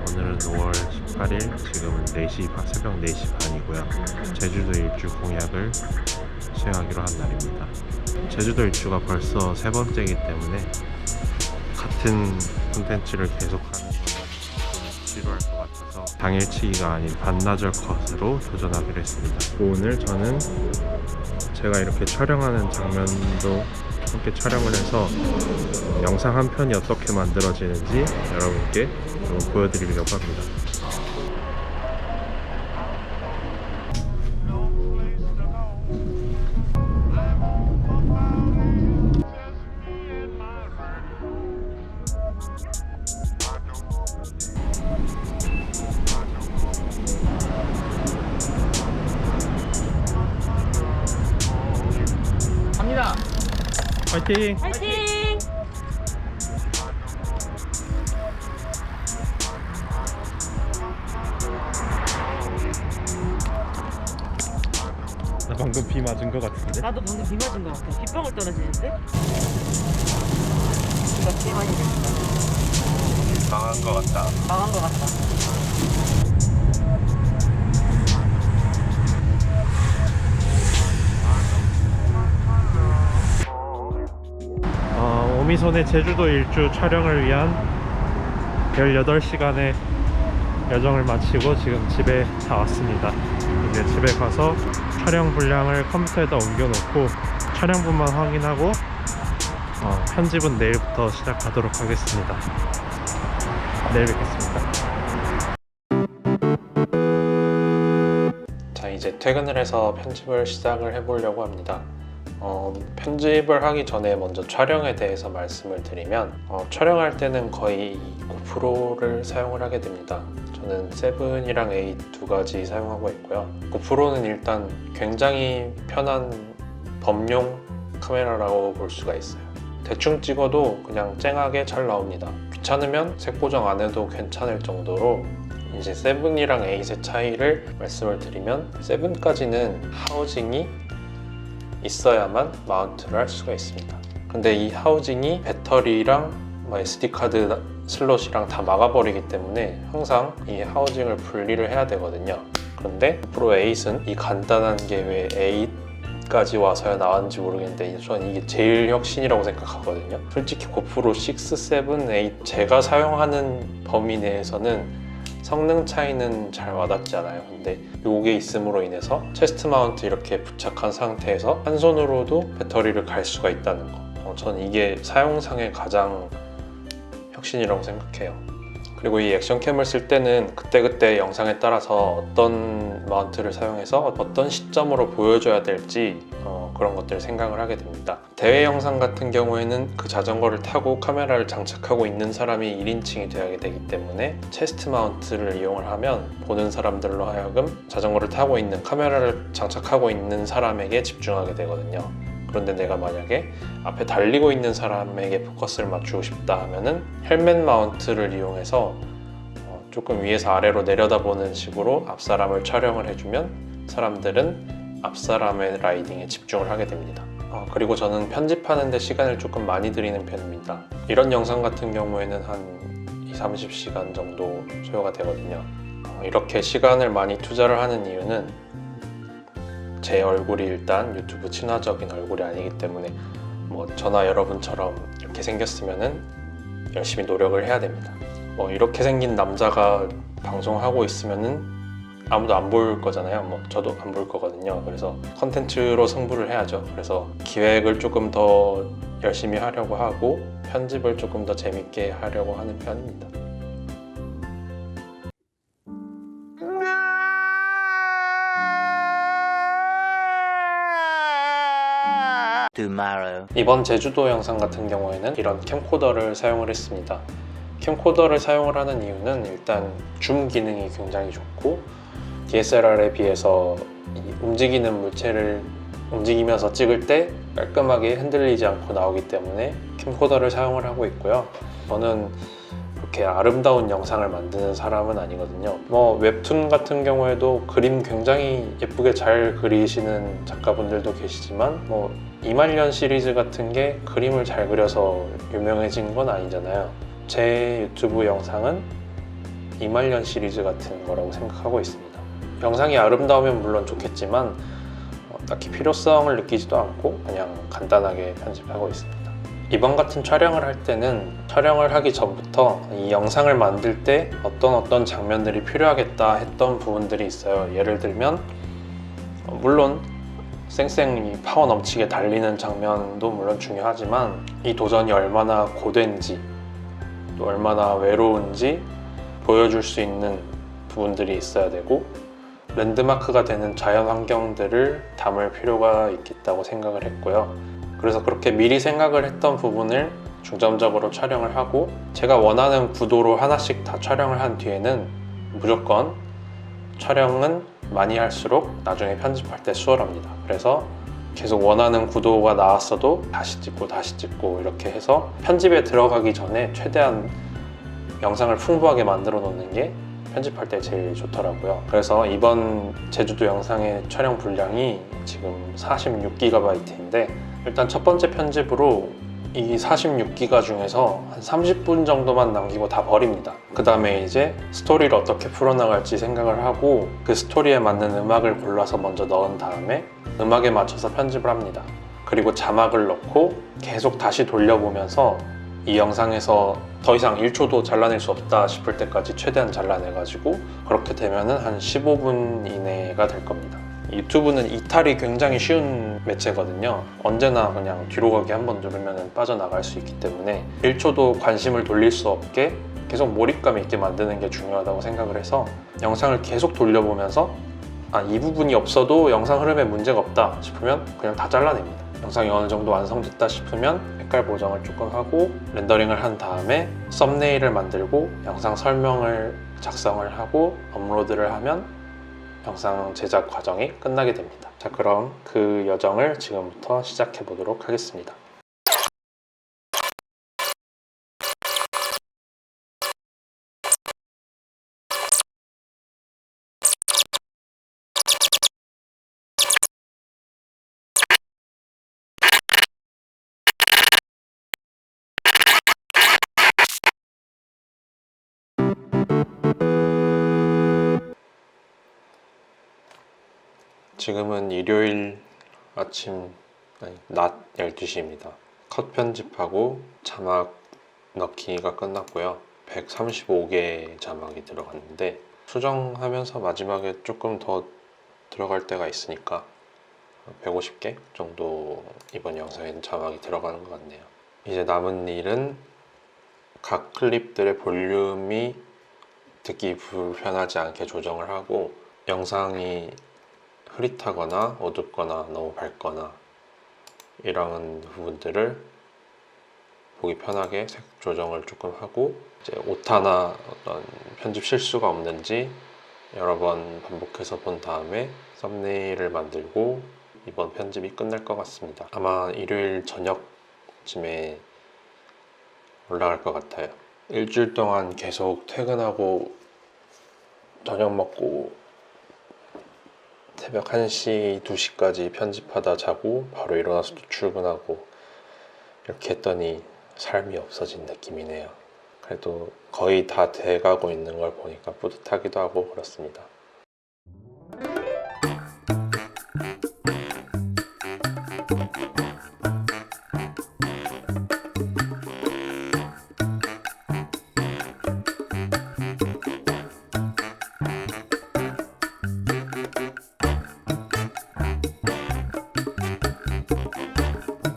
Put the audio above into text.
오늘은 5월 18일, 지금은 새벽 4시 반이고요. 제주도 일주 공약을 수행하기로 한 날입니다. 제주도 일주가 벌써 세 번째이기 때문에 같은 콘텐츠를 계속하는 건 지루할 것 같아서 당일치기가 아닌 반나절 컷으로 도전하기로 했습니다. 오늘 저는 제가 이렇게 촬영하는 장면도 함께 촬영을 해서 영상 한 편이 어떻게 만들어지는지 여러분께 좀 보여드리려고 합니다. 갑니다. 파이팅! 화이팅! 나 방금 비 맞은 것 같은데? 나도 방금 비 맞은 것 같아. 빗방울 떨어지는데? 비가 꽤 많이 됐다. 망한 것 같다. 망한 것 같다. 오미손의 제주도 일주 촬영을 위한 18시간의 여정을 마치고 지금 집에 다 왔습니다. 이제 집에 가서 촬영 분량을 컴퓨터에다 옮겨놓고 촬영분만 확인하고 편집은 내일부터 시작하도록 하겠습니다. 내일 뵙겠습니다. 자, 이제 퇴근을 해서 편집을 시작을 해보려고 합니다. 편집을 하기 전에 먼저 촬영에 대해서 말씀을 드리면 촬영할 때는 거의 고프로를 사용을 하게 됩니다. 저는 7이랑 8 두 가지 사용하고 있고요. 고프로는 일단 굉장히 편한 범용 카메라라고 볼 수가 있어요. 대충 찍어도 그냥 쨍하게 잘 나옵니다. 귀찮으면 색 보정 안 해도 괜찮을 정도로 이제 7이랑 8의 차이를 말씀을 드리면 7까지는 하우징이 있어야만 마운트를 할 수가 있습니다. 근데 이 하우징이 배터리랑 SD카드 슬롯이랑 다 막아버리기 때문에 항상 이 하우징을 분리를 해야 되거든요. 그런데 고프로 8은 이 간단한 게 왜 8까지 와서야 나왔는지 모르겠는데 저는 이게 제일 혁신이라고 생각하거든요. 솔직히 고프로 6, 7, 8 제가 사용하는 범위 내에서는 성능 차이는 잘 와닿지 않아요. 근데 요게 있음으로 인해서 체스트 마운트 이렇게 부착한 상태에서 한 손으로도 배터리를 갈 수가 있다는 거, 저는 이게 사용상의 가장 혁신이라고 생각해요. 그리고 이 액션캠을 쓸 때는 그때그때 영상에 따라서 어떤 마운트를 사용해서 어떤 시점으로 보여줘야 될지 그런 것들을 생각을 하게 됩니다. 대회 영상 같은 경우에는 그 자전거를 타고 카메라를 장착하고 있는 사람이 1인칭이 되어야 되기 때문에 체스트 마운트를 이용을 하면 보는 사람들로 하여금 자전거를 타고 있는 카메라를 장착하고 있는 사람에게 집중하게 되거든요. 그런데 내가 만약에 앞에 달리고 있는 사람에게 포커스를 맞추고 싶다 하면은 헬멧 마운트를 이용해서 조금 위에서 아래로 내려다보는 식으로 앞 사람을 촬영을 해주면 사람들은 앞 사람의 라이딩에 집중을 하게 됩니다. 그리고 저는 편집하는 데 시간을 조금 많이 들이는 편입니다. 이런 영상 같은 경우에는 한 20-30시간 정도 소요가 되거든요. 이렇게 시간을 많이 투자를 하는 이유는 제 얼굴이 일단 유튜브 친화적인 얼굴이 아니기 때문에 저나 여러분처럼 이렇게 생겼으면은 열심히 노력을 해야 됩니다. 이렇게 생긴 남자가 방송하고 있으면은 아무도 안 볼 거잖아요. 저도 안 볼 거거든요. 그래서 컨텐츠로 승부를 해야죠. 그래서 기획을 조금 더 열심히 하려고 하고 편집을 조금 더 재밌게 하려고 하는 편입니다. 이번 제주도 영상 같은 경우에는 이런 캠코더를 사용을 했습니다. 캠코더를 사용을 하는 이유는 일단 줌 기능이 굉장히 좋고 DSLR에 비해서 움직이는 물체를 움직이면서 찍을 때 깔끔하게 흔들리지 않고 나오기 때문에 캠코더를 사용을 하고 있고요. 저는 그렇게 아름다운 영상을 만드는 사람은 아니거든요. 웹툰 같은 경우에도 그림 굉장히 예쁘게 잘 그리시는 작가분들도 계시지만 이말년 시리즈 같은 게 그림을 잘 그려서 유명해진 건 아니잖아요. 제 유튜브 영상은 이말년 시리즈 같은 거라고 생각하고 있습니다. 영상이 아름다우면 물론 좋겠지만 딱히 필요성을 느끼지도 않고 그냥 간단하게 편집하고 있습니다. 이번 같은 촬영을 할 때는 촬영을 하기 전부터 이 영상을 만들 때 어떤 장면들이 필요하겠다 했던 부분들이 있어요. 예를 들면 물론 쌩쌩 파워 넘치게 달리는 장면도 물론 중요하지만 이 도전이 얼마나 고된지 또 얼마나 외로운지 보여줄 수 있는 부분들이 있어야 되고 랜드마크가 되는 자연 환경들을 담을 필요가 있겠다고 생각을 했고요. 그래서 그렇게 미리 생각을 했던 부분을 중점적으로 촬영을 하고 제가 원하는 구도로 하나씩 다 촬영을 한 뒤에는 무조건 촬영은 많이 할수록 나중에 편집할 때 수월합니다. 그래서 계속 원하는 구도가 나왔어도 다시 찍고 이렇게 해서 편집에 들어가기 전에 최대한 영상을 풍부하게 만들어 놓는 게 편집할 때 제일 좋더라고요. 그래서 이번 제주도 영상의 촬영 분량이 지금 46GB인데 일단 첫 번째 편집으로 이 46기가 중에서 한 30분 정도만 남기고 다 버립니다. 그 다음에 이제 스토리를 어떻게 풀어나갈지 생각을 하고 그 스토리에 맞는 음악을 골라서 먼저 넣은 다음에 음악에 맞춰서 편집을 합니다. 그리고 자막을 넣고 계속 다시 돌려보면서 이 영상에서 더 이상 1초도 잘라낼 수 없다 싶을 때까지 최대한 잘라내가지고 그렇게 되면은 한 15분 이내가 될 겁니다. 유튜브는 이탈이 굉장히 쉬운 매체거든요. 언제나 그냥 뒤로 가기 한 번 누르면 빠져나갈 수 있기 때문에 1초도 관심을 돌릴 수 없게 계속 몰입감 있게 만드는 게 중요하다고 생각을 해서 영상을 계속 돌려보면서 이 부분이 없어도 영상 흐름에 문제가 없다 싶으면 그냥 다 잘라냅니다. 영상이 어느 정도 완성됐다 싶으면 색깔 보정을 조금 하고 렌더링을 한 다음에 썸네일을 만들고 영상 설명을 작성을 하고 업로드를 하면 영상 제작 과정이 끝나게 됩니다. 자, 그럼 그 여정을 지금부터 시작해 보도록 하겠습니다. 지금은 일요일 낮 12시입니다. 컷 편집하고 자막 넣기가 끝났고요. 135개 자막이 들어갔는데 수정하면서 마지막에 조금 더 들어갈 때가 있으니까 150개 정도 이번 영상에는 자막이 들어가는 것 같네요. 이제 남은 일은 각 클립들의 볼륨이 듣기 불편하지 않게 조정을 하고 영상이 흐릿하거나 어둡거나 너무 밝거나 이런 부분들을 보기 편하게 색 조정을 조금 하고 이제 오타나 어떤 편집 실수가 없는지 여러 번 반복해서 본 다음에 썸네일을 만들고 이번 편집이 끝날 것 같습니다. 아마 일요일 저녁쯤에 올라갈 것 같아요. 일주일 동안 계속 퇴근하고 저녁 먹고 새벽 1시, 2시까지 편집하다 자고 바로 일어나서 또 출근하고 이렇게 했더니 삶이 없어진 느낌이네요. 그래도 거의 다 돼가고 있는 걸 보니까 뿌듯하기도 하고 그렇습니다.